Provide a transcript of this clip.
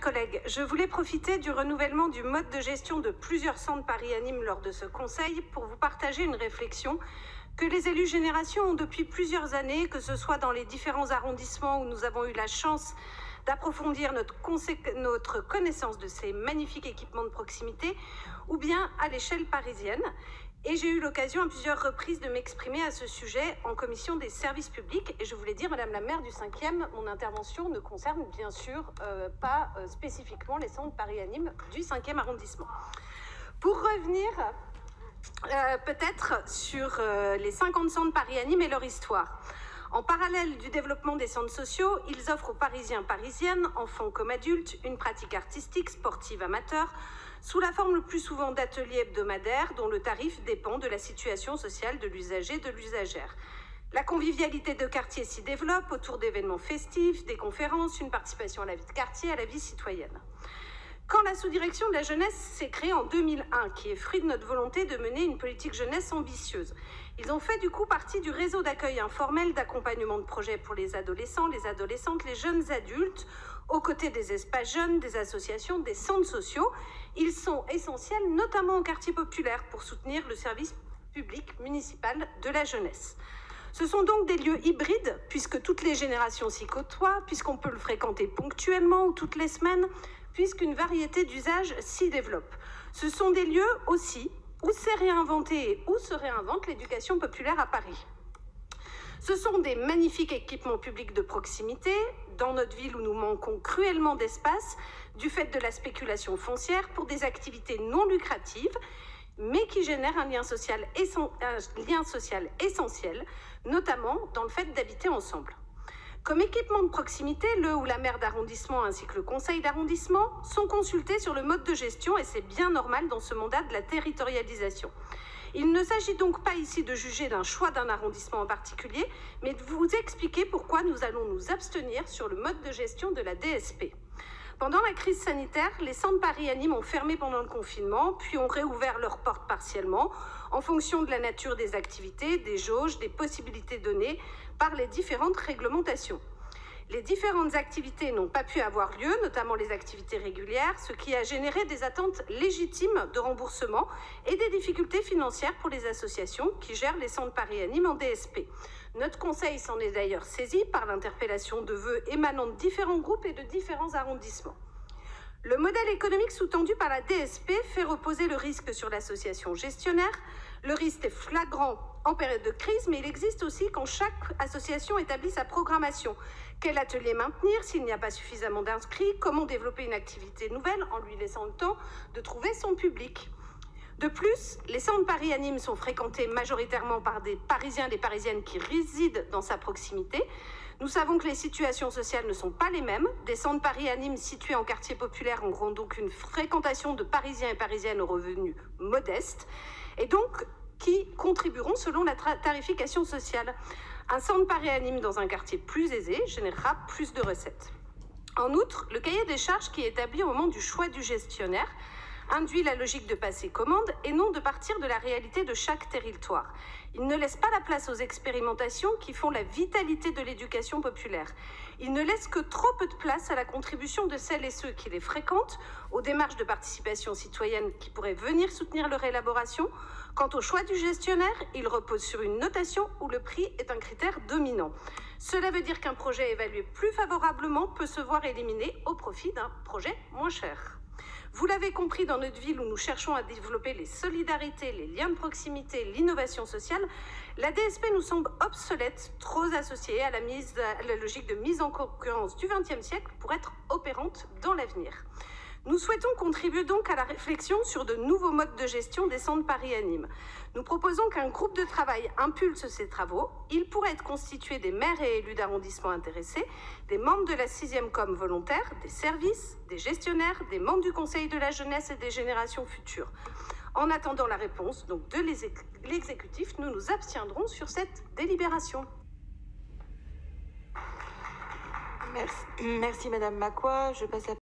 collègues, je voulais profiter du renouvellement du mode de gestion de plusieurs centres Paris Anime lors de ce conseil pour vous partager une réflexion que les élus Génération ont depuis plusieurs années, que ce soit dans les différents arrondissements où nous avons eu la chance d'approfondir notre connaissance de ces magnifiques équipements de proximité, ou bien à l'échelle parisienne. Et j'ai eu l'occasion à plusieurs reprises de m'exprimer à ce sujet en commission des services publics. Et je voulais dire, Madame la maire du 5e, mon intervention ne concerne bien sûr pas spécifiquement les centres Paris Anime du 5e arrondissement. Pour revenir peut-être sur les 50 centres Paris Anime et leur histoire. En parallèle du développement des centres sociaux, ils offrent aux Parisiens, Parisiennes, enfants comme adultes, une pratique artistique, sportive, amateur, sous la forme le plus souvent d'ateliers hebdomadaires dont le tarif dépend de la situation sociale de l'usager, de l'usagère. La convivialité de quartier s'y développe autour d'événements festifs, des conférences, une participation à la vie de quartier, à la vie citoyenne. Quand la sous-direction de la jeunesse s'est créée en 2001, qui est fruit de notre volonté de mener une politique jeunesse ambitieuse, ils ont fait du coup partie du réseau d'accueil informel d'accompagnement de projets pour les adolescents, les adolescentes, les jeunes adultes, aux côtés des espaces jeunes, des associations, des centres sociaux. Ils sont essentiels, notamment en quartier populaire, pour soutenir le service public municipal de la jeunesse. Ce sont donc des lieux hybrides, puisque toutes les générations s'y côtoient, puisqu'on peut le fréquenter ponctuellement ou toutes les semaines, puisqu'une variété d'usages s'y développe. Ce sont des lieux aussi où s'est réinventée et où se réinvente l'éducation populaire à Paris. Ce sont des magnifiques équipements publics de proximité, dans notre ville où nous manquons cruellement d'espace, du fait de la spéculation foncière pour des activités non lucratives, mais qui génèrent un lien social essentiel, notamment dans le fait d'habiter ensemble. Comme équipement de proximité, le ou la maire d'arrondissement ainsi que le conseil d'arrondissement sont consultés sur le mode de gestion et c'est bien normal dans ce mandat de la territorialisation. Il ne s'agit donc pas ici de juger d'un choix d'un arrondissement en particulier, mais de vous expliquer pourquoi nous allons nous abstenir sur le mode de gestion de la DSP. Pendant la crise sanitaire, les centres Paris Anime ont fermé pendant le confinement, puis ont réouvert leurs portes partiellement, en fonction de la nature des activités, des jauges, des possibilités données par les différentes réglementations. Les différentes activités n'ont pas pu avoir lieu, notamment les activités régulières, ce qui a généré des attentes légitimes de remboursement et des difficultés financières pour les associations qui gèrent les centres Paris Anime en DSP. Notre conseil s'en est d'ailleurs saisi par l'interpellation de vœux émanant de différents groupes et de différents arrondissements. Le modèle économique sous-tendu par la DSP fait reposer le risque sur l'association gestionnaire. Le risque est flagrant en période de crise, mais il existe aussi quand chaque association établit sa programmation. Quel atelier maintenir s'il n'y a pas suffisamment d'inscrits? Comment développer une activité nouvelle en lui laissant le temps de trouver son public? De plus, les centres Paris Anime sont fréquentés majoritairement par des Parisiens et des Parisiennes qui résident dans sa proximité. Nous savons que les situations sociales ne sont pas les mêmes. Des centres Paris Anime situés en quartier populaire auront donc une fréquentation de Parisiens et Parisiennes aux revenus modestes et donc qui contribueront selon la tarification sociale. Un centre Paris Anime dans un quartier plus aisé générera plus de recettes. En outre, le cahier des charges qui est établi au moment du choix du gestionnaire induit la logique de passer commande et non de partir de la réalité de chaque territoire. Il ne laisse pas la place aux expérimentations qui font la vitalité de l'éducation populaire. Il ne laisse que trop peu de place à la contribution de celles et ceux qui les fréquentent, aux démarches de participation citoyenne qui pourraient venir soutenir leur élaboration. Quant au choix du gestionnaire, il repose sur une notation où le prix est un critère dominant. Cela veut dire qu'un projet évalué plus favorablement peut se voir éliminé au profit d'un projet moins cher. Vous l'avez compris, dans notre ville où nous cherchons à développer les solidarités, les liens de proximité, l'innovation sociale, la DSP nous semble obsolète, trop associée à la logique de mise en concurrence du XXe siècle pour être opérante dans l'avenir. Nous souhaitons contribuer donc à la réflexion sur de nouveaux modes de gestion des centres Paris Anime. Nous proposons qu'un groupe de travail impulse ces travaux. Il pourrait être constitué des maires et élus d'arrondissement intéressés, des membres de la 6e com volontaire, des services, des gestionnaires, des membres du Conseil de la jeunesse et des générations futures. En attendant la réponse donc de l'exécutif, nous nous abstiendrons sur cette délibération. Merci Madame Macquoy. Je passe la